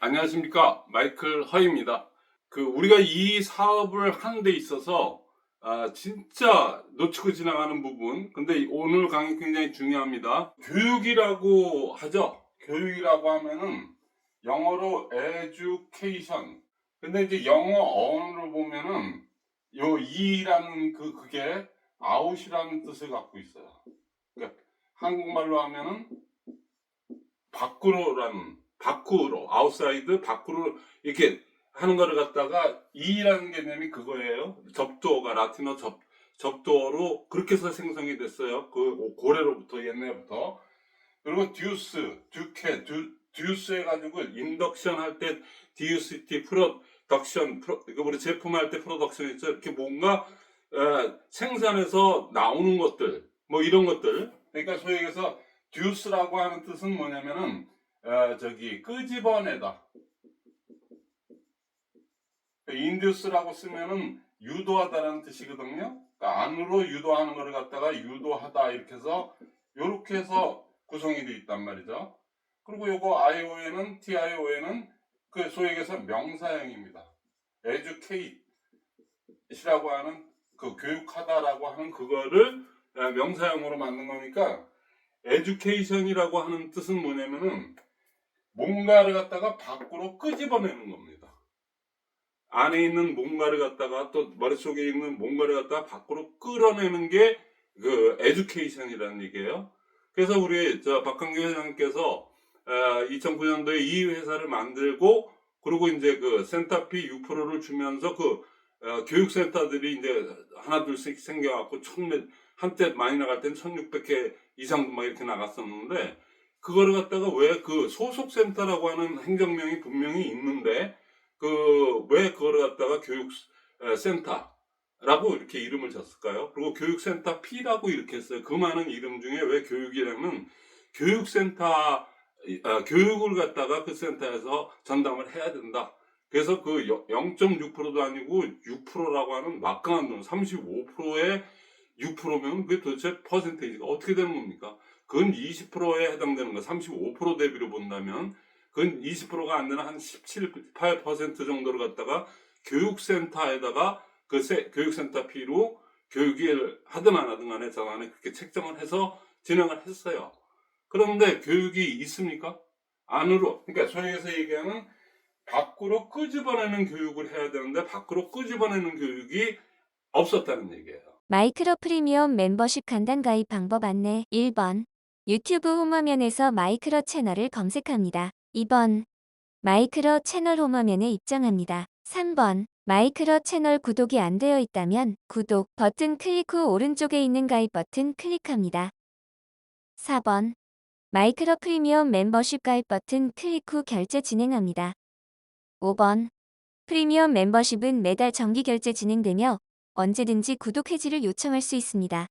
안녕하십니까, 마이클 허입니다. 우리가 이 사업을 하는 데 있어서 진짜 놓치고 지나가는 부분, 근데 오늘 강의 굉장히 중요합니다. 교육이라고 하죠. 교육이라고 하면은 영어로 education. 근데 이제 영어 어원으로 보면은 요 이라는 그게 out이라는 뜻을 갖고 있어요. 그러니까 한국말로 하면은 밖으로 아웃사이드 밖으로 이렇게 하는 거를 갖다가 이라는 개념이 그거예요. 접두어가 라틴어 접두어로 그렇게 해서 생성이 됐어요. 그 고래로부터 옛날부터. 그리고 듀스 해가지고 인덕션 할 때 DUCT 프로덕션 이거 우리 제품할 때 프로덕션 있죠. 이렇게 뭔가 생산해서 나오는 것들 뭐 이런 것들. 그러니까 소위 얘기해서 듀스라고 하는 뜻은 뭐냐면은 끄집어내다. 인듀스라고 쓰면은 유도하다라는 뜻이거든요. 그러니까 안으로 유도하는 것을 갖다가 유도하다 이렇게 해서 구성이 되어 있단 말이죠. 그리고 요거 TION은 그 소위 얘기해서 명사형입니다. educate이라고 하는 그 교육하다라고 하는 그거를 명사형으로 만든 거니까 education이라고 하는 뜻은 뭐냐면은 뭔가를 갖다가 밖으로 끄집어내는 겁니다. 안에 있는 뭔가를 갖다가 또 머릿속에 있는 뭔가를 갖다가 밖으로 끌어내는 게 그 에듀케이션이라는 얘기예요. 그래서 우리 박한규 회장님께서 2009년도에 이 회사를 만들고 그리고 이제 그 센터피 6%를 주면서 교육센터들이 이제 하나 둘씩 생겨갖고 한때 많이 나갈 때는 1600개 이상도 막 이렇게 나갔었는데 그거를 갖다가 왜 그 소속센터라고 하는 행정명이 분명히 있는데 왜 그거를 갖다가 교육센터라고 이렇게 이름을 졌을까요? 그리고 교육센터 P라고 이렇게 했어요. 그 많은 이름 중에 왜 교육이라면 교육센터, 교육을 갖다가 그 센터에서 전담을 해야 된다. 그래서 그 0.6%도 아니고 6%라고 하는 막강한 돈, 35%에 6%면 그게 도대체 퍼센테이지가 어떻게 되는 겁니까? 그건 20%에 해당되는 거, 35% 대비로 본다면 그건 20%가 안 되는 한 17, 8% 정도를 갖다가 교육센터에다가 교육센터 피로 교육을 하든 안 하든 간에 저간에 그렇게 책정을 해서 진행을 했어요. 그런데 교육이 있습니까? 안으로, 그러니까 소위에서 얘기하는 밖으로 끄집어내는 교육을 해야 되는데 밖으로 끄집어내는 교육이 없었다는 얘기예요. 마이크로 프리미엄 멤버십 간단 가입 방법 안내 1번 유튜브 홈화면에서 마이크로 채널을 검색합니다. 2번 마이크로 채널 홈화면에 입장합니다. 3번 마이크로 채널 구독이 안 되어 있다면 구독 버튼 클릭 후 오른쪽에 있는 가입 버튼 클릭합니다. 4번 마이크로 프리미엄 멤버십 가입 버튼 클릭 후 결제 진행합니다. 5번 프리미엄 멤버십은 매달 정기 결제 진행되며 언제든지 구독 해지를 요청할 수 있습니다.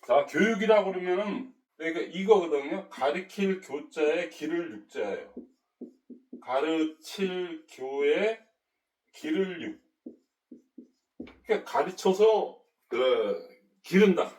자, 교육이라고 그러면은 그러니까 이거거든요. 가르칠 교자에 기를 육자예요. 가르칠 교에 기를 육. 그러니까 가르쳐서 기른다.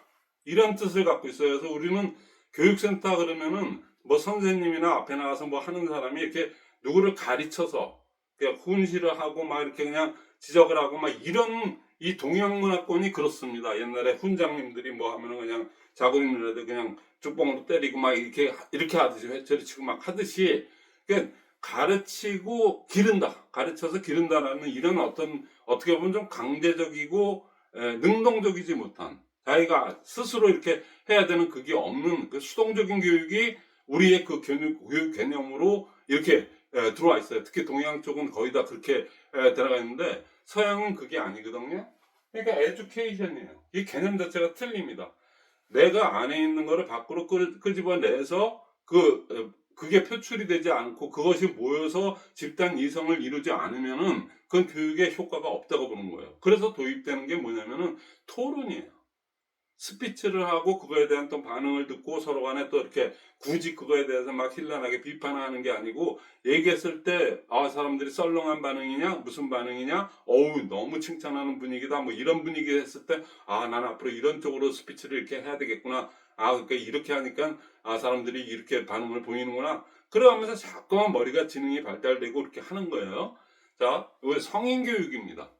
이런 뜻을 갖고 있어요. 그래서 우리는 교육센터 그러면은 뭐 선생님이나 앞에 나가서 뭐 하는 사람이 이렇게 누구를 가르쳐서 그냥 훈시를 하고 막 이렇게 그냥 지적을 하고 막 이런 이 동양 문화권이 그렇습니다. 옛날에 훈장님들이 뭐 하면은 그냥 자고님들한테 그냥 죽봉으로 때리고 막 이렇게 하듯이 회초리 치고 막 하듯이 그러니까 가르치고 기른다. 가르쳐서 기른다라는 이런 어떻게 보면 좀 강제적이고 능동적이지 못한 자기가 스스로 이렇게 해야 되는 그게 없는 그 수동적인 교육이 우리의 그 교육 개념으로 이렇게 들어와 있어요. 특히 동양 쪽은 거의 다 그렇게 들어가 있는데 서양은 그게 아니거든요. 그러니까 에듀케이션이에요. 이 개념 자체가 틀립니다. 내가 안에 있는 거를 밖으로 끄집어내서 그게 표출이 되지 않고 그것이 모여서 집단 이성을 이루지 않으면은 그건 교육에 효과가 없다고 보는 거예요. 그래서 도입되는 게 뭐냐면은 토론이에요. 스피치를 하고 그거에 대한 또 반응을 듣고 서로 간에 또 이렇게 굳이 그거에 대해서 막 힐난하게 비판하는 게 아니고 얘기했을 때 사람들이 썰렁한 반응이냐 무슨 반응이냐 어우 너무 칭찬하는 분위기다 뭐 이런 분위기 했을 때 난 앞으로 이런 쪽으로 스피치를 이렇게 해야 되겠구나 그러니까 이렇게 하니까 사람들이 이렇게 반응을 보이는구나 그러면서 자꾸만 머리가 지능이 발달되고 이렇게 하는 거예요. 자, 이거 성인 교육입니다.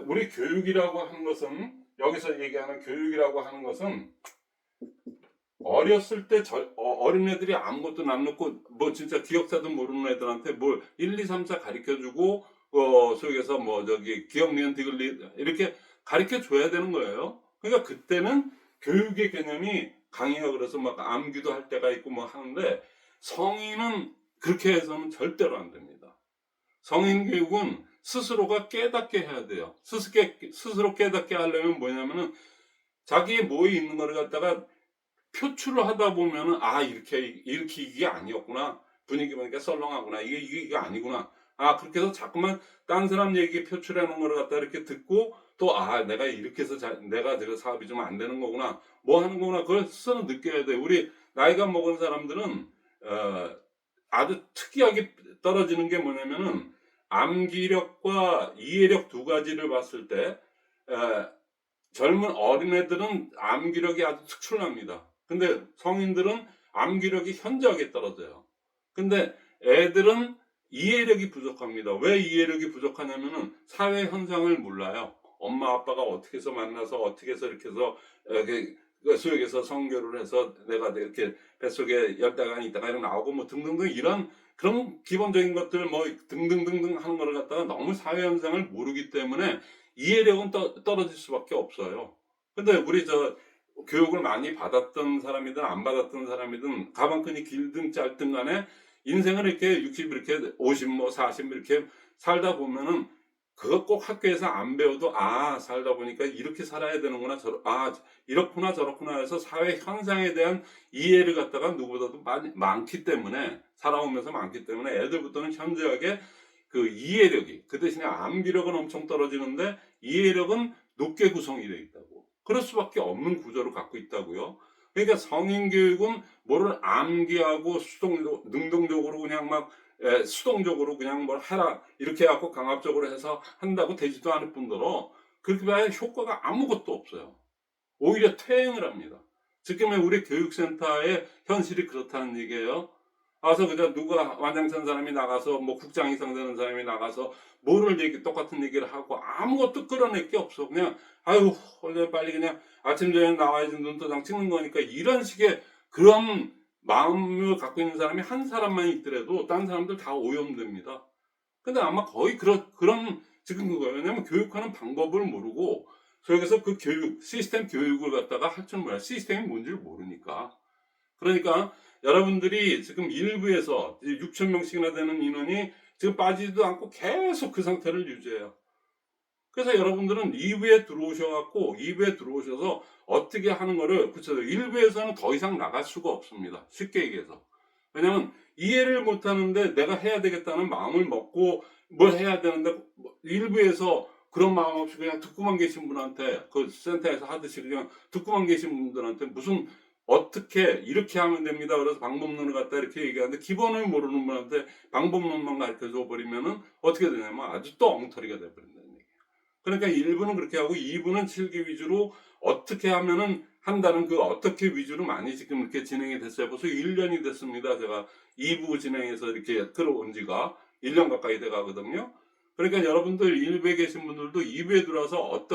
우리 교육이라고 하는 것은 여기서 얘기하는 교육이라고 하는 것은 어렸을 때 어린애들이 아무것도 안 놓고 뭐 진짜 기억사도 모르는 애들한테 뭘 1, 2, 3, 4 가르쳐주고 속에서 뭐 저기 기억, 니은, 디귿 이렇게 가르쳐 줘야 되는 거예요. 그러니까 그때는 교육의 개념이 강의가 그래서 막 암기도 할 때가 있고 뭐 하는데 성인은 그렇게 해서는 절대로 안 됩니다. 성인 교육은 스스로가 깨닫게 해야 돼요. 스스로 깨닫게 하려면 뭐냐면은 자기의 뭐에 있는 거를 갖다가 표출을 하다 보면은 이렇게 이게 아니었구나. 분위기 보니까 썰렁하구나. 이게 아니구나. 그렇게 해서 자꾸만 딴 사람 얘기 표출해 놓은 거를 갖다 이렇게 듣고 또 내가 이렇게 해서 내가 저 사업이 좀 안 되는 거구나. 뭐 하는 거구나. 그걸 스스로 느껴야 돼. 우리 나이가 먹은 사람들은 아주 특이하게 떨어지는 게 뭐냐면은 암기력과 이해력 두 가지를 봤을 때 젊은 어린애들은 암기력이 아주 특출납니다. 근데 성인들은 암기력이 현저하게 떨어져요. 근데 애들은 이해력이 부족합니다. 왜 이해력이 부족하냐면은 사회 현상을 몰라요. 엄마 아빠가 어떻게 해서 만나서 어떻게 해서 이렇게 해서 수역에서 성교를 해서 내가 이렇게 뱃속에 10달간 있다가 이렇게 나오고 뭐 등등등 이런 그런 기본적인 것들 뭐 등등등등 하는 거를 갖다가 너무 사회 현상을 모르기 때문에 이해력은 떨어질 수밖에 없어요. 근데 우리 교육을 많이 받았던 사람이든 안 받았던 사람이든 가방끈이 길든 짧든 간에 인생을 이렇게 60 이렇게 50 뭐 40 이렇게 살다 보면은 그거 꼭 학교에서 안 배워도 살다 보니까 이렇게 살아야 되는구나 이렇구나 저렇구나 해서 사회 현상에 대한 이해를 갖다가 누구보다도 많기 때문에 살아오면서 많기 때문에 애들부터는 현저하게 그 이해력이 그 대신에 암기력은 엄청 떨어지는데 이해력은 높게 구성이 되어 있다고. 그럴 수밖에 없는 구조를 갖고 있다고요. 그러니까 성인 교육은 뭐를 암기하고 능동적으로 그냥 막 수동적으로 그냥 뭘 해라 이렇게 해갖고 강압적으로 해서 한다고 되지도 않을 뿐더러 그렇게 봐야 효과가 아무것도 없어요. 오히려 퇴행을 합니다. 지금의 우리 교육센터의 현실이 그렇다는 얘기예요. 그래서 그저 누가 완장찬 사람이 나가서 뭐 국장 이상 되는 사람이 나가서 뭐를 똑같은 얘기를 하고 아무것도 끌어낼 게 없어. 그냥 빨리 그냥 아침 저녁 나와야지 눈도장 찍는 거니까 이런 식의 그런 마음을 갖고 있는 사람이 한 사람만 있더라도 딴 사람들 다 오염됩니다. 근데 아마 거의 그런 지금 그거예요. 왜냐면 교육하는 방법을 모르고 여기서 그 시스템 교육을 갖다가 할 줄 몰라요. 시스템이 뭔지를 모르니까. 그러니까 여러분들이 지금 일부에서 6,000명씩이나 되는 인원이 지금 빠지지도 않고 계속 그 상태를 유지해요. 그래서 여러분들은 2부에 들어오셔서 어떻게 하는 거를 그쵸 1부에서는 더 이상 나갈 수가 없습니다. 쉽게 얘기해서. 왜냐면 이해를 못 하는데 내가 해야 되겠다는 마음을 먹고 뭘 해야 되는데 1부에서 그런 마음 없이 그냥 듣고만 계신 분한테 그 센터에서 하듯이 그냥 듣고만 계신 분들한테 무슨 어떻게 이렇게 하면 됩니다. 그래서 방법론을 갖다 이렇게 얘기하는데 기본을 모르는 분한테 방법론만 가르쳐 줘 버리면은 어떻게 되냐면 아주 또 엉터리가 돼 버린다는 얘기예요. 그러니까 1부는 그렇게 하고 2부는 실기 위주로 어떻게 하면은 한다는 그 어떻게 위주로 많이 지금 이렇게 진행이 됐어요. 벌써 1년이 됐습니다. 제가 2부 진행해서 이렇게 끌어온 지가 1년 가까이 돼 가거든요. 그러니까 여러분들 1부에 계신 분들도 2부에 들어와서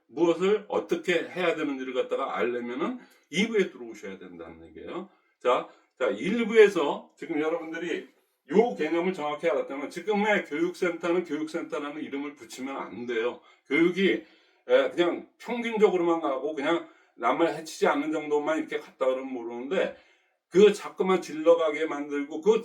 무엇을 어떻게 해야 되는지를 갖다가 알려면은 2부에 들어오셔야 된다는 얘기예요. 자, 1부에서 지금 여러분들이 요 개념을 정확히 알았다면 지금의 교육센터라는 이름을 붙이면 안 돼요. 교육이 그냥 평균적으로만 가고 그냥 남을 해치지 않는 정도만 이렇게 갔다 그러면 모르는데 그 자꾸만 질러가게 만들고 그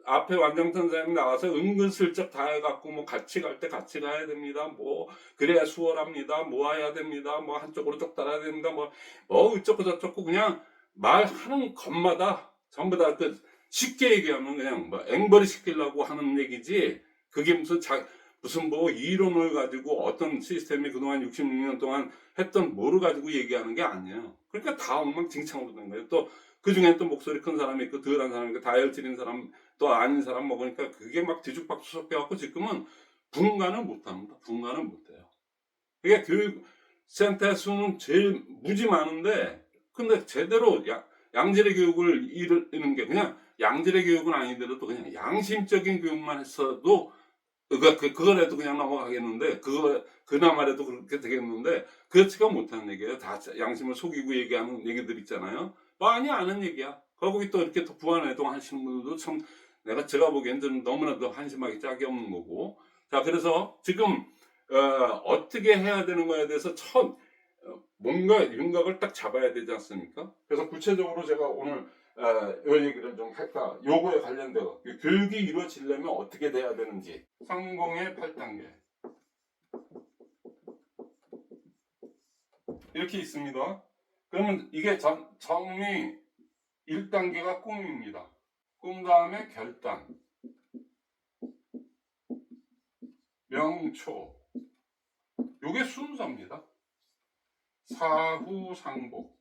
앞에 완장찬 선생님이 나와서 은근슬쩍 다 해갖고 뭐 같이 갈 때 같이 가야 됩니다. 뭐 그래야 수월합니다. 모아야 됩니다. 뭐 한쪽으로 쭉 따라야 됩니다. 뭐 어쩌고 저쩌고 그냥 말하는 것마다 전부 다 쉽게 얘기하면 그냥 뭐 앵벌이 시키려고 하는 얘기지 그게 무슨 뭐 이론을 가지고 어떤 시스템이 그동안 66년 동안 했던 뭐를 가지고 얘기하는 게 아니에요. 그러니까 다 엉망진창으로 된 거예요. 또 그중에 또 목소리 큰 사람이 있고 덜한 사람이 있고 다이어트린 사람 또 아닌 사람 먹으니까 그게 막 뒤죽박죽 섞여갖고 지금은 분간을 못합니다. 분간을 못해요. 이게 교육센터 수는 제일 무지 많은데 근데 제대로 양질의 교육을 이루는 게 그냥 양질의 교육은 아니더라도 그냥 양심적인 교육만 했어도 그거라도 그냥 넘어가겠는데 그나마라도 그렇게 되겠는데 그렇지가 못하는 얘기예요. 다 양심을 속이고 얘기하는 얘기들 있잖아요. 많이 아는 얘기야. 거기 또 이렇게 또 부안해동 하시는 분들도 참 제가 보기엔 좀 너무나도 한심하게 짝이 없는 거고. 자, 그래서 지금 어떻게 해야 되는 거에 대해서 뭔가 윤곽을 딱 잡아야 되지 않습니까? 그래서 구체적으로 제가 오늘 이 얘기를 좀 할까? 요거에 관련돼서 교육이 이루어지려면 어떻게 돼야 되는지. 성공의 8단계 이렇게 있습니다. 그러면 이게 정리 1단계가 꿈입니다. 꿈 다음에 결단, 명초, 요게 순서입니다. 사후상복.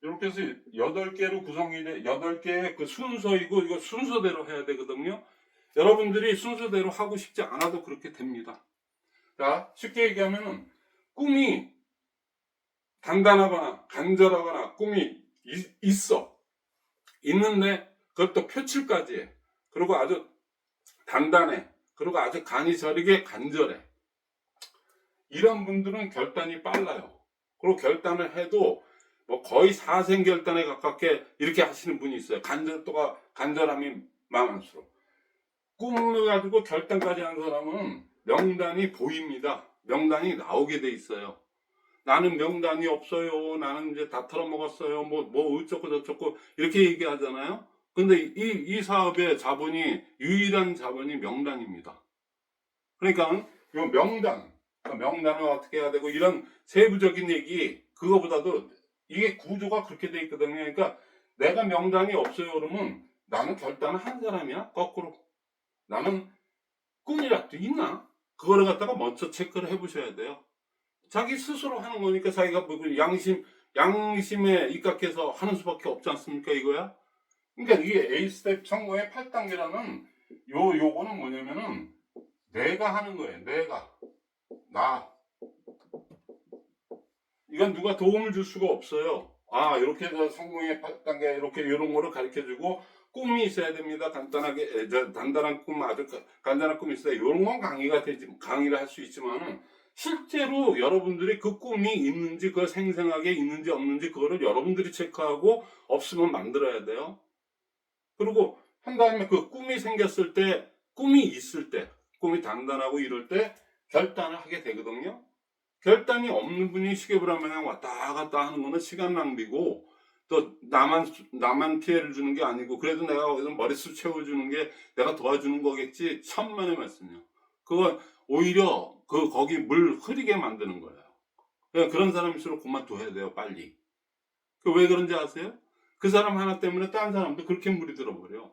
이렇게 해서 8개로 구성이 돼, 8개의 그 순서이고, 이거 순서대로 해야 되거든요. 여러분들이 순서대로 하고 싶지 않아도 그렇게 됩니다. 자, 쉽게 얘기하면은, 꿈이 단단하거나 간절하거나 꿈이 있어. 있는데, 그것도 표출까지 해. 그리고 아주 단단해. 그리고 아주 간이 저리게 간절해. 이런 분들은 결단이 빨라요. 그리고 결단을 해도 뭐 거의 사생결단에 가깝게 이렇게 하시는 분이 있어요. 간절함이 많을수록. 꿈을 가지고 결단까지 하는 사람은 명단이 보입니다. 명단이 나오게 돼 있어요. 나는 명단이 없어요. 나는 이제 다 털어먹었어요. 뭐 어쩌고 저쩌고 이렇게 얘기하잖아요. 근데 이 사업의 유일한 자본이 명단입니다. 그러니까 이 명단을 어떻게 해야 되고 이런 세부적인 얘기 그거보다도 이게 구조가 그렇게 돼 있거든요. 그러니까 내가 명단이 없어요 그러면 나는 결단을 한 사람이야. 거꾸로 나는 꿈이라도 있나? 그거를 갖다가 먼저 체크를 해보셔야 돼요. 자기 스스로 하는 거니까 자기가 뭐 양심에 입각해서 하는 수밖에 없지 않습니까 이거야? 그러니까 이게 A스텝 성공의 8단계라는 요거는 뭐냐면은 내가 하는 거예요. 나. 이건 누가 도움을 줄 수가 없어요. 이렇게 해서 성공의 8단계 이렇게 이런 거를 가르쳐주고 꿈이 있어야 됩니다. 단단한 꿈, 아주 간단한 꿈이 있어야 이런 건 강의를 할 수 있지만은 실제로 여러분들이 그 꿈이 있는지 그걸 생생하게 있는지 없는지 그거를 여러분들이 체크하고 없으면 만들어야 돼요. 그리고 한 다음에 그 꿈이 생겼을 때 꿈이 있을 때 꿈이 단단하고 이럴 때 결단을 하게 되거든요. 결단이 없는 분이 시계불암마냥 왔다 갔다 하는 거는 시간 낭비고 또 나만 피해를 주는 게 아니고 그래도 내가 거기서 머릿수 채워주는 게 내가 도와주는 거겠지. 천만의 말씀이요. 그건 오히려 거기 물 흐리게 만드는 거예요. 그런 사람일수록 그만둬야 돼요. 빨리. 왜 그런지 아세요? 그 사람 하나 때문에 다른 사람도 그렇게 물이 들어버려.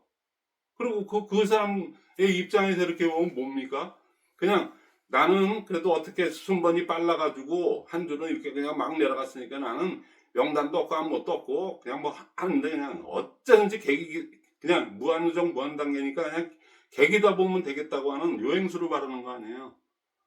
그리고 그 사람의 입장에서 이렇게 보면 뭡니까? 그냥 나는 그래도 어떻게 순번이 빨라가지고 한 줄은 이렇게 그냥 막 내려갔으니까 나는 명단도 없고 아무것도 없고 그냥 뭐 하는데 그냥 어쩌든지 그냥 무한정 무한단계니까 그냥 계기다 보면 되겠다고 하는 요행수를 바르는 거 아니에요.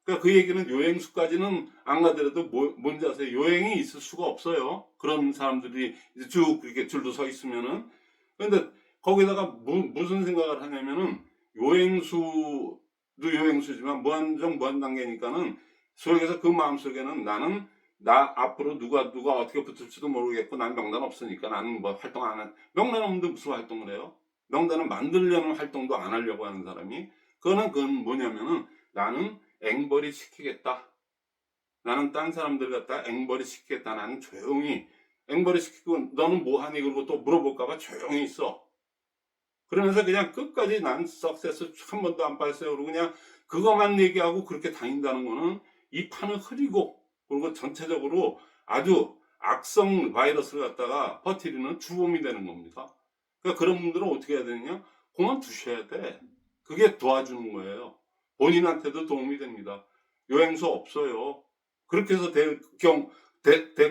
그러니까 그 얘기는 요행수까지는 안 가더라도 뭔지 아세요? 요행이 있을 수가 없어요. 그런 사람들이 쭉 이렇게 줄도 서 있으면은. 근데 거기다가 무슨 생각을 하냐면은 요행수도 요행수지만 무한정 무한단계니까는 속에서 그 마음속에는 나는 앞으로 누가 어떻게 붙을지도 모르겠고 난 명단 없으니까 나는 뭐 활동 안 해. 명단 없는데 무슨 활동을 해요? 명단을 만들려는 활동도 안 하려고 하는 사람이 그건 뭐냐면은 나는 앵벌이 시키겠다. 나는 딴 사람들 갖다 앵벌이 시키겠다. 나는 조용히 앵벌이 시키고 너는 뭐하니? 그러고 또 물어볼까봐 조용히 있어. 그러면서 그냥 끝까지 난 석세스 한 번도 안 봤어요. 그러고 그냥 그것만 얘기하고 그렇게 다닌다는 거는 이 판을 흐리고 그리고 전체적으로 아주 악성 바이러스를 갖다가 퍼뜨리는 주범이 되는 겁니다. 그러니까 그런 분들은 어떻게 해야 되느냐? 그만두셔야 돼. 그게 도와주는 거예요. 본인한테도 도움이 됩니다. 요행수 없어요. 그렇게 해서 될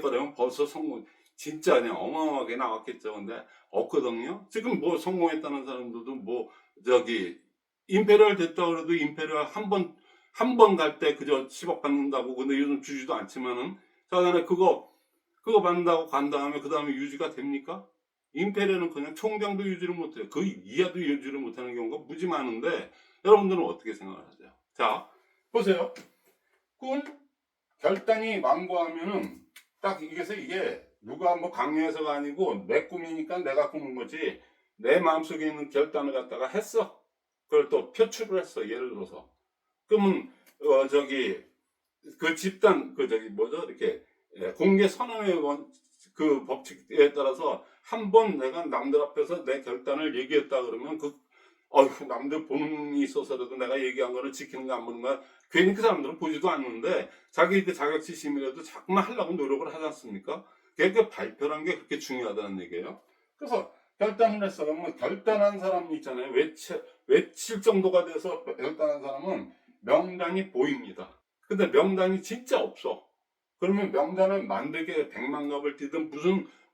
거라면 벌써 성공, 진짜 그냥 어마어마하게 나왔겠죠. 근데 없거든요. 지금 뭐 성공했다는 사람들도 뭐, 임페리얼 됐다 그래도 임페리얼 한 번 갈 때 그저 10억 받는다고, 근데 요즘 주지도 않지만은, 자기네 그거 받는다고 간 다음에 그 다음에 유지가 됩니까? 임페리얼은 그냥 총장도 유지를 못해요. 그 이하도 유지를 못하는 경우가 무지 많은데, 여러분들은 어떻게 생각을 하세요? 자, 보세요. 꿈, 결단이 완고하면은, 딱 이게 누가 뭐 강요해서가 아니고, 내 꿈이니까 내가 꾸는 거지, 내 마음속에 있는 결단을 갖다가 했어. 그걸 또 표출을 했어. 예를 들어서. 그러면, 그 집단, 뭐죠? 이렇게, 공개 선언의 그 법칙에 따라서 한 번 내가 남들 앞에서 내 결단을 얘기했다 그러면 남들 보는 게 있어서라도 내가 얘기한 거를 지키는가 안 보는가, 괜히 그 사람들은 보지도 않는데 자기 그 자격지심이라도 자꾸만 하려고 노력을 하지 않습니까? 그게 발표라는 게 그렇게 중요하다는 얘기예요. 그래서 결단을 했어. 그러면 결단한 사람 있잖아요. 외칠 정도가 돼서 결단한 사람은 명단이 보입니다. 근데 명단이 진짜 없어. 그러면 명단을 만들게 백만갑을 뛰든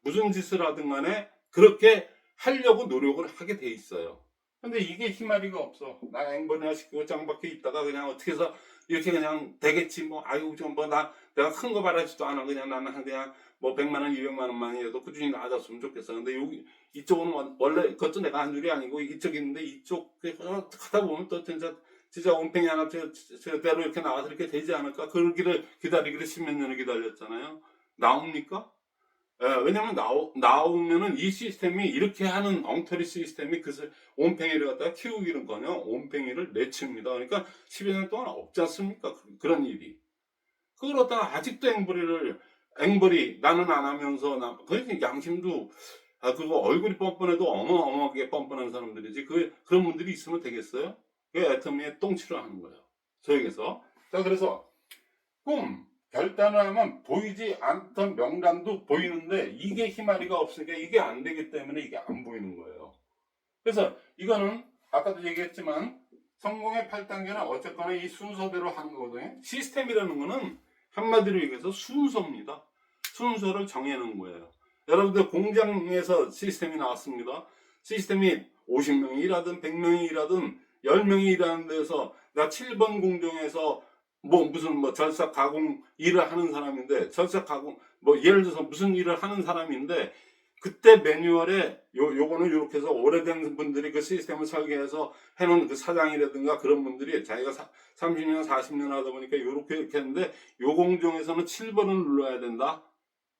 무슨 짓을 하든 간에 그렇게 하려고 노력을 하게 돼 있어요. 근데 이게 희마리가 없어. 나 앵벌이나 시키고 짱박혀 있다가 그냥 어떻게 해서 이렇게 그냥 되겠지 뭐, 아유 좀 뭐 내가 큰 거 바라지도 않아. 그냥 나는 그냥 뭐 100만 원 200만 원만이라도 꾸준히 나아졌으면 좋겠어. 근데 이쪽은 원래 그것도 내가 한 줄이 아니고 이쪽 있는데 이쪽 하다 보면 또 진짜 온팽이 하나 제대로 이렇게 나와서 이렇게 되지 않을까? 그러기를 기다리기를 10몇 년을 기다렸잖아요. 나옵니까? 왜냐면 나오면은 이 시스템이 이렇게 하는 엉터리 시스템이 온팽이를 갖다가 키우기는커녕 온팽이를 내칩니다. 그러니까 10여 년 동안 없지 않습니까? 그런 일이. 그걸 갖다가 아직도 앵벌이 나는 안 하면서 그러니까 양심도, 그거 얼굴이 뻔뻔해도 어마어마하게 뻔뻔한 사람들이지. 그런 분들이 있으면 되겠어요? 그게 애터미에 똥치를 하는 거예요. 소액에서. 자, 그래서 결단을 하면 보이지 않던 명단도 보이는데 이게 희마리가 없으니까 이게 안 되기 때문에 이게 안 보이는 거예요. 그래서 이거는 아까도 얘기했지만 성공의 8단계는 어쨌거나 이 순서대로 하는 거거든요. 시스템이라는 거는 한마디로 얘기해서 순서입니다. 순서를 정해놓은 거예요. 여러분들 공장에서 시스템이 나왔습니다. 시스템이 50명이 일하든 100명이 일하든 10명이 일하는 데서 나 7번 공정에서 무슨 절삭 가공 일을 하는 사람인데, 절삭 가공 예를 들어서 무슨 일을 하는 사람인데, 그때 매뉴얼에 요거는 이렇게 해서 오래된 분들이 그 시스템을 설계해서 해놓은 그 사장이라든가 그런 분들이 자기가 30년 40년 하다 보니까 이렇게 했는데, 요 공정에서는 7번을 눌러야 된다.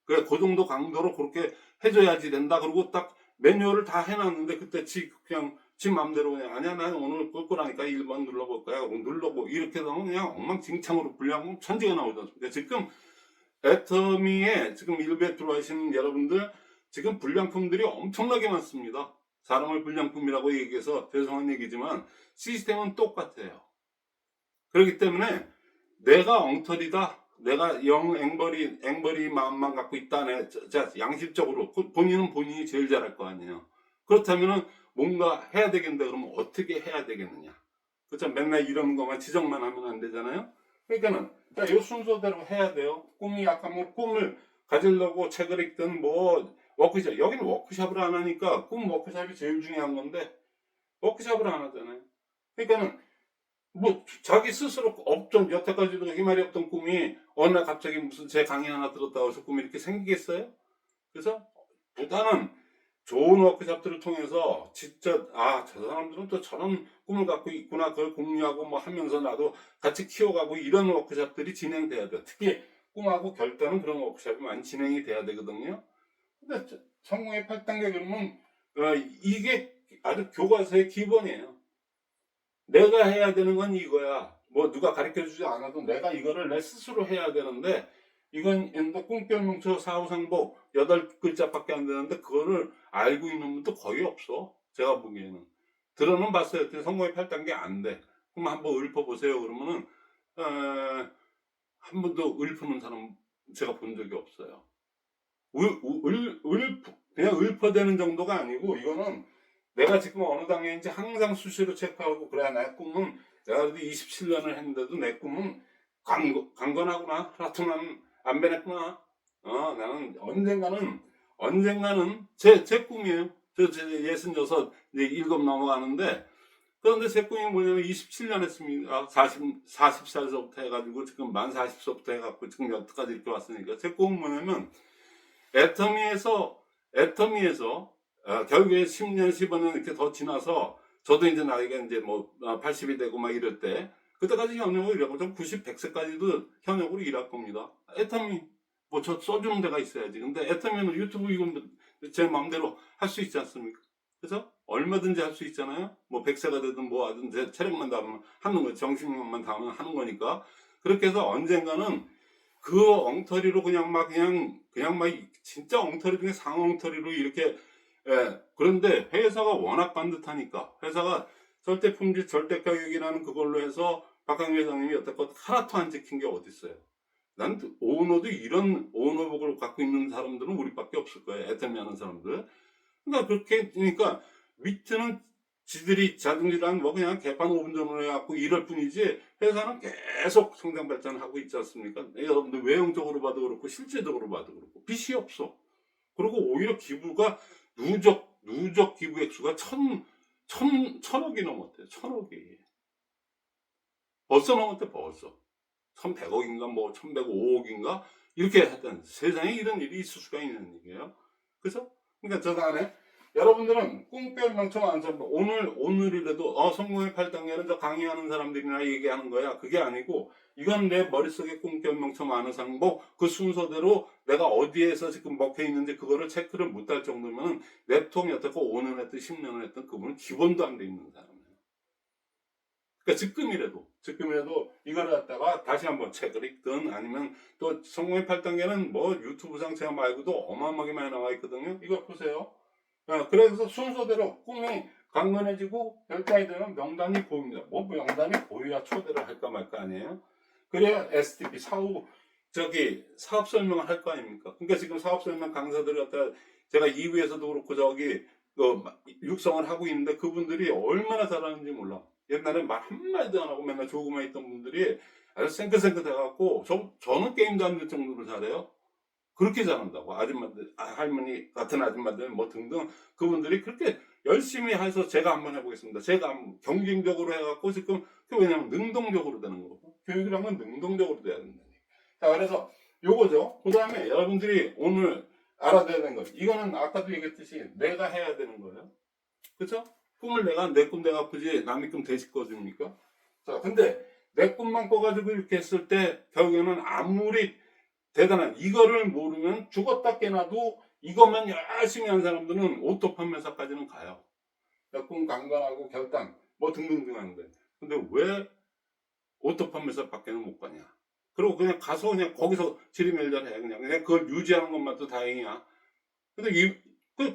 그래, 그 정도 강도로 그렇게 해줘야지 된다. 그리고 딱 매뉴얼을 다 해놨는데 그때 그냥 지 맘대로 그냥, 아니야 난 오늘 끌 거라니까 1번 눌러볼 거야. 눌러보 이렇게 하면 그냥 엉망진창으로 불리하면 천지가 나오지 않습니까? 지금 애터미에 지금 일부에 들어와계시는 여러분들, 지금 불량품들이 엄청나게 많습니다. 사람을 불량품이라고 얘기해서 죄송한 얘기지만 시스템은 똑같아요. 그렇기 때문에 내가 엉터리다, 내가 앵벌이 마음만 갖고 있다, 양심적으로 본인은 본인이 제일 잘할 거 아니에요. 그렇다면은 뭔가 해야 되겠는데, 그러면 어떻게 해야 되겠느냐? 그렇죠? 맨날 이런 것만 지적만 하면 안 되잖아요. 그러니까는 이 순서대로 해야 돼요. 꿈이 약하면 꿈을 가지려고 책을 읽든 워크숍, 여기는 워크숍을 안 하니까 꿈 워크숍이 제일 중요한 건데 워크숍을 안 하잖아요. 그러니까는 자기 스스로 없던, 여태까지도 희말이 없던 꿈이 어느 날 갑자기 무슨 제 강의 하나 들었다고 해서 꿈이 이렇게 생기겠어요? 그래서 보다는 좋은 워크숍들을 통해서 진짜 저 사람들은 또 저런 꿈을 갖고 있구나, 그걸 공유하고 하면서 나도 같이 키워가고 이런 워크숍들이 진행돼야 돼요. 특히 꿈하고 결단은 그런 워크숍이 많이 진행이 돼야 되거든요. 근데 성공의 8단계 그러면 이게 아주 교과서의 기본이에요. 내가 해야 되는 건 이거야. 누가 가르쳐 주지 않아도 내가 이거를 내 스스로 해야 되는데, 이건 꿈결명처 4호상복 8글자밖에 안 되는데 그거를 알고 있는 분도 거의 없어. 제가 보기에는. 들어는 봤어요. 성공의 8단계 안 돼. 그럼 한번 읊어보세요. 그러면은 한 번도 읊는 사람 제가 본 적이 없어요. 그냥 읊어대는 정도가 아니고, 이거는 내가 지금 어느 단계인지 항상 수시로 체크하고 그래. 내 꿈은 내가 그래도 27년을 했는데도 내 꿈은 강건하구나. 하여튼 안 변했구나. 나는 언젠가는 제 꿈이에요. 제 66, 이제 7 넘어가는데, 그런데 제 꿈이 뭐냐면 27년 했습니다. 40살서부터 해가지고 지금 만 40서부터 해갖고 지금 여태까지 이렇게 왔으니까 제 꿈은 뭐냐면 애터미에서 결국에 10년, 15년 이렇게 더 지나서 저도 이제 나이가 이제 뭐 80이 되고 막 이럴 때 그때까지 현역으로 일하고 좀 90, 100세까지도 현역으로 일할 겁니다. 애터미 뭐 저 써주는 데가 있어야지. 근데 애터미는 유튜브 이건 제 마음대로 할 수 있지 않습니까? 그래서 얼마든지 할 수 있잖아요. 뭐 100세가 되든 뭐 하든 제 체력만 닿으면 하는 거, 정신력만 닿으면 하는 거니까. 그렇게 해서 언젠가는 그 엉터리로 그냥 막 진짜 엉터리 중에 상엉터리로 이렇게. 그런데 회사가 워낙 반듯하니까 회사가 절대품질 절대가격이라는 그걸로 해서 박항 회장님이 여태껏 하나도 안 지킨 게 어디 있어요. 난 오너도 이런 오너복을 갖고 있는 사람들은 우리밖에 없을 거예요. 애터미 하는 사람들. 그러니까 그렇게 그러니까 밑에는 지들이 자등지란 뭐 그냥 개판 5분 전으로 해갖고 이럴 뿐이지 회사는 계속 성장 발전하고 있지 않습니까? 여러분들 외형적으로 봐도 그렇고 실제적으로 봐도 그렇고 빚이 없어. 그리고 오히려 기부가 누적 기부 액수가 천억이 넘었대요. 천억이. 벌써 넘었대, 벌써. 1100억인가, 뭐, 1105억인가? 이렇게 하여튼 세상에 이런 일이 있을 수가 있는 얘기예요. 그죠? 그러니까 저 안에 여러분들은 꿈별 명청 안 잡고 오늘이라도 성공의 8단계는 저 강의하는 사람들이나 얘기하는 거야. 그게 아니고 이건 내 머릿속에 꿈별 명청 아는 상복 그 순서대로 내가 어디에서 지금 먹혀 있는지 그거를 체크를 못 할 정도면 랩통이 어떻고 5년 했든 10년을 했든 그분은 기본도 안 돼 있는 사람이에요. 그러니까 지금이라도 이걸 갖다가 다시 한번 책을 읽든 아니면 또 성공의 8단계는 뭐 유튜브상 제가 말고도 어마어마하게 많이 나와 있거든요. 이거 보세요. 그래서 순서대로 꿈이 강건해지고 결단이 되면 명단이 보입니다. 뭐 명단이 보여야 초대를 할까 말까 아니에요? 그래야 STP 사업 설명을 할 거 아닙니까? 그러니까 지금 사업 설명 강사들을 갖다 제가 2부에서도 그렇고 육성을 하고 있는데 그분들이 얼마나 잘하는지 몰라. 옛날에 말 한마디도 안 하고 맨날 조그만 있던 분들이 아주 생긋생긋 해갖고 저는 게임도 안 될 정도로 잘해요. 그렇게 잘한다고. 아줌마들, 할머니 같은 아줌마들 뭐 등등 그분들이 그렇게 열심히 해서 제가 한번 해보겠습니다. 제가 경쟁적으로 해갖고 지금 왜냐면 능동적으로 되는 거고 교육이란 건 능동적으로 돼야 된다니. 자, 그래서 요거죠. 그 다음에 여러분들이 오늘 알아야 되는 거. 이거는 아까도 얘기했듯이 내가 해야 되는 거예요. 그쵸? 꿈을 내 꿈 내가 꾸지 남의 꿈 대신 꿔줍니까? 자, 근데 내 꿈만 꿔가지고 이렇게 했을 때 결국에는 아무리 대단한 이거를 모르면 죽었다 깨나도 이것만 열심히 한 사람들은 오토 판매사까지는 가요. 내 꿈 강건하고 결단 뭐 등등등 하는데 근데 왜 오토 판매사밖에는 못 가냐? 그리고 그냥 가서 그냥 거기서 지리멸렬해 그냥 그걸 유지하는 것만도 다행이야. 근데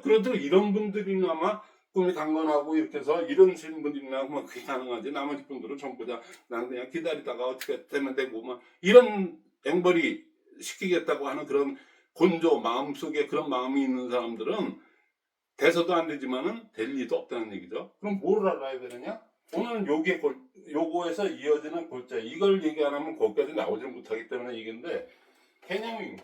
그래도 이런 분들이나마 꿈이 강건하고 이렇게 해서 이런 분들이나 뭐 그게 가능하지 나머지 분들은 전부 다 난 그냥 기다리다가 어떻게 되면 되고 막 이런 앵벌이 시키겠다고 하는 그런 곤조 마음속에 그런 마음이 있는 사람들은 돼서도 안 되지만은 될 리도 없다는 얘기죠. 그럼 뭘 알아야 되느냐? 오늘은 요거에서 이어지는 골자 이걸 얘기 안 하면 거기까지 나오지 못하기 때문에 얘기인데 개념입니다.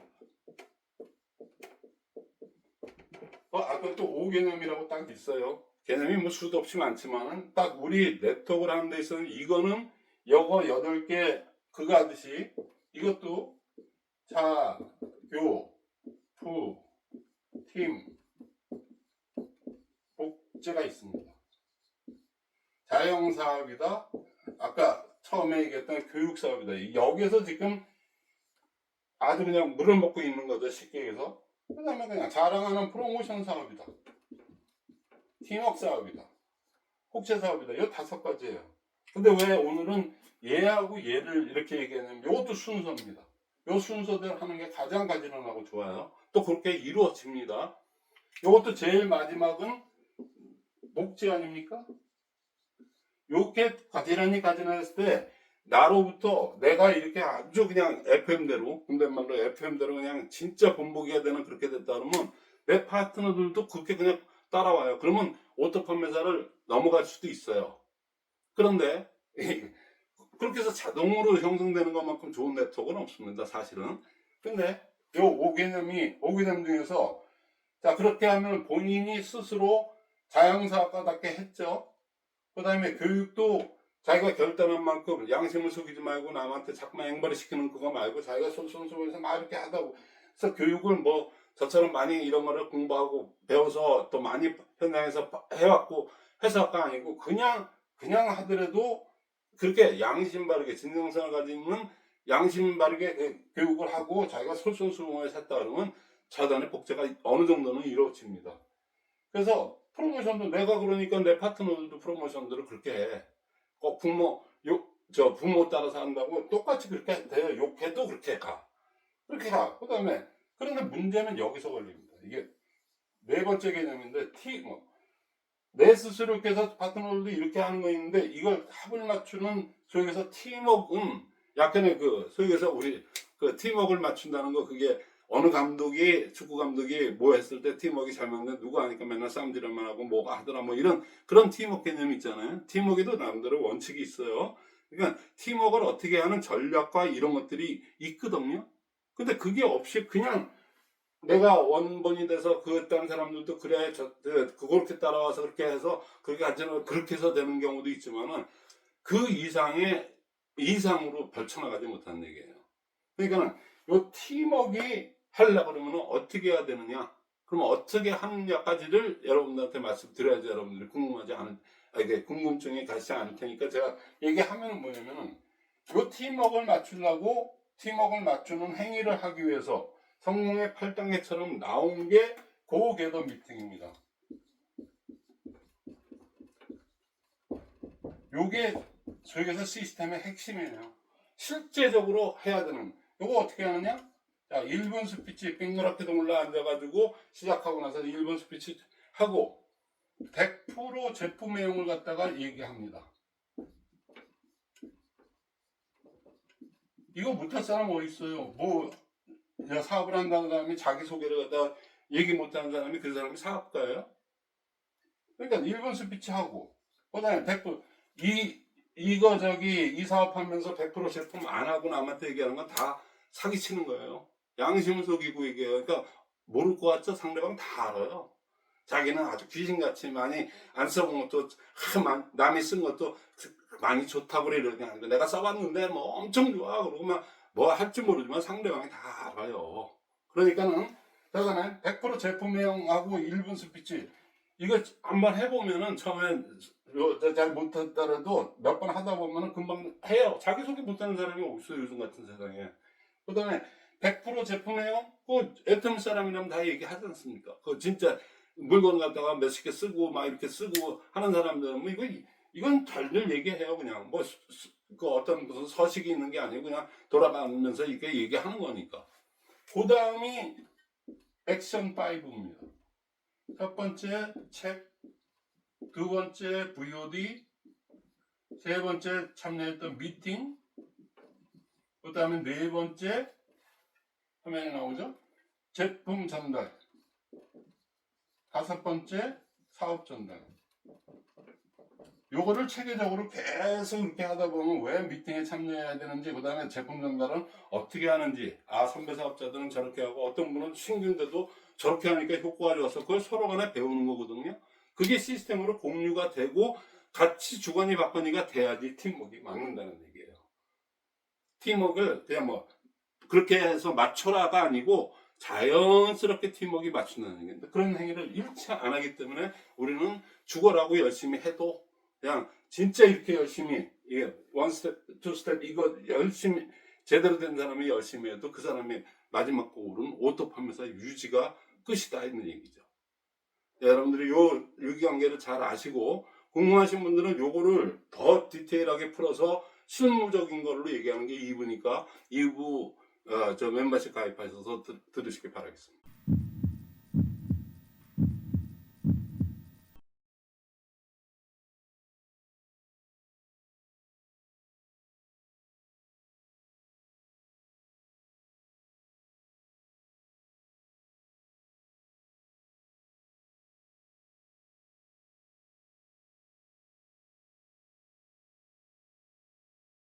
아까 또 5개념이라고 딱 있어요. 개념이 뭐 수도 없이 많지만은 딱 우리 네트워크를 하는 데 있어서는 이거는 요거 8개 그거 하듯이 이것도 자, 교, 부, 팀, 복제가 있습니다. 자영사업이다. 아까 처음에 얘기했던 교육사업이다. 여기에서 지금 아주 그냥 물을 먹고 있는 거죠. 쉽게 얘기해서. 그 다음에 그냥 자랑하는 프로모션 사업이다. 팀워크 사업이다. 복제 사업이다. 이 5가지예요. 근데 왜 오늘은 얘하고 얘를 이렇게 얘기하냐면 이것도 순서입니다. 이 순서대로 하는 게 가장 가지런하고 좋아요. 또 그렇게 이루어집니다. 이것도 제일 마지막은 복제 아닙니까? 이렇게 가지런히 가지런했을 때 나로부터 내가 이렇게 아주 그냥 FM대로 군대말로 FM대로 그냥 진짜 본보기가 되는 그렇게 됐다 그러면 내 파트너들도 그렇게 그냥 따라와요. 그러면 오토 판매사를 넘어갈 수도 있어요. 그런데 그렇게 해서 자동으로 형성되는 것만큼 좋은 네트워크는 없습니다, 사실은. 근데 요 5개념 중에서 자, 그렇게 하면 본인이 스스로 자영사업가답게 했죠. 그 다음에 교육도 자기가 결단한 만큼 양심을 속이지 말고 남한테 자꾸만 앵벌이 시키는 그거 말고 자기가 솔선수범해서 막 이렇게 하다 그래서 교육을 뭐 저처럼 많이 이런 거를 공부하고 배워서 또 많이 현장에서 해왔고 해서가 아니고 그냥 하더라도 그렇게 양심 바르게 진정성을 가지는 양심 바르게 그 교육을 하고 자기가 솔선수범해서 했다 그러면 차단의 복제가 어느 정도는 이루어집니다. 그래서 프로모션도 내가 그러니까 내 파트너들도 프로모션들을 그렇게 해. 꼭 부모 따라서 한다고 똑같이 그렇게 돼. 욕해도 그렇게 가. 그렇게 가. 그다음에 그런데 문제는 여기서 걸립니다. 이게 네 번째 개념인데 내 스스로 이렇게 해서 파트너들도 이렇게 하는 거 있는데 이걸 합을 맞추는 소위 해서 팀워크는 약간의 소위 해서 우리 팀워크를 맞춘다는 거 그게 어느 축구 감독이 뭐 했을 때 팀워크가 잘 맞는데 누가 하니까 맨날 싸움질만 하고 뭐가 하더라 뭐 이런 그런 팀워크 개념이 있잖아요. 팀워크에도 나름대로 원칙이 있어요. 그러니까 팀워크를 어떻게 하는 전략과 이런 것들이 있거든요. 근데 그게 없이 그냥 내가 원본이 돼서 다른 사람들도 그래 그렇게 따라와서 그렇게 해서 그렇게 하지는 그렇게 해서 되는 경우도 있지만은 그 이상으로 벌쳐나가지 못하는 얘기예요. 그러니까 요 팀워크가 하려고 그러면 어떻게 해야 되느냐? 그럼 어떻게 하느냐까지를 여러분들한테 말씀드려야지 여러분들이 이게 궁금증이 가시지 않을 테니까 제가 얘기하면 뭐냐면은 요 팀워크를 맞추는 행위를 하기 위해서 성공의 8단계처럼 나온 게 고궤도 미팅입니다. 요게 저희에서 시스템의 핵심이에요. 실제적으로 해야 되는 요거 어떻게 하느냐? 자, 1분 스피치 빙그랗게도 올라 앉아가지고 시작하고 나서 1분 스피치 하고 100% 제품 내용을 갖다가 얘기합니다. 이거 못할 사람 어디 있어요? 사업을 한다는 사람이 자기소개를 갖다가 얘기 못하는 사람이 그 사람이 사업가예요? 그러니까 1분 스피치 하고 그 다음에 100% 이 사업하면서 100% 제품 안 하고 남한테 얘기하는 건 다 사기치는 거예요. 양심을 속이고 얘기해요. 그러니까 모를 것 같죠? 상대방 다 알아요. 자기는 아주 귀신같이 많이 안 써본 것도 남이 쓴 것도 많이 좋다고 그래 이러게 하는데 내가 써봤는데 뭐 엄청 좋아 그러고 막 뭐 할 줄 모르지만 상대방이 다 알아요. 그러니까는 저거는 100% 제품명하고 1분 스피치 이거 한번 해보면은 처음엔 잘 못하더라도 몇 번 하다 보면은 금방 해요. 자기소개 못하는 사람이 없어요 요즘 같은 세상에. 그 다음에 100% 제품이에요? 애터미 사람이라면 다 얘기하지 않습니까? 진짜 물건 갖다가 몇십 개 쓰고 막 이렇게 쓰고 하는 사람들은 이건 달들 얘기해요. 그냥 어떤 무슨 서식이 있는 게 아니고 그냥 돌아가면서 이렇게 얘기하는 거니까. 그 다음이 액션 5입니다. 첫 번째 책, 두 번째 VOD, 세 번째 참여했던 미팅, 그 다음에 네 번째 화면에 나오죠? 제품 전달, 다섯 번째 사업 전달. 요거를 체계적으로 계속 이렇게 하다 보면 왜 미팅에 참여해야 되는지, 그 다음에 제품 전달은 어떻게 하는지, 선배 사업자들은 저렇게 하고 어떤 분은 신규인데도 저렇게 하니까 효과가 좋아서 그걸 서로 간에 배우는 거거든요. 그게 시스템으로 공유가 되고 같이 주거니 받거니가 돼야지 팀워크가 맞는다는 얘기예요. 팀워크를 그냥 그렇게 해서 맞춰라가 아니고 자연스럽게 팀워크가 맞춘다는 얘기인데 그런 행위를 일치 안 하기 때문에 우리는 죽어라고 열심히 해도 그냥 진짜 이렇게 열심히 원 스텝, 투 스텝 이거 열심히 제대로 된 사람이 열심히 해도 그 사람이 마지막 고울은 오토 판매사 유지가 끝이다 있는 얘기죠. 여러분들이 요 유기관계를 잘 아시고 궁금하신 분들은 요거를 더 디테일하게 풀어서 실무적인 걸로 얘기하는 게 2부니까 2부 저 멤버십 가입하셔서 들으시길 바라겠습니다.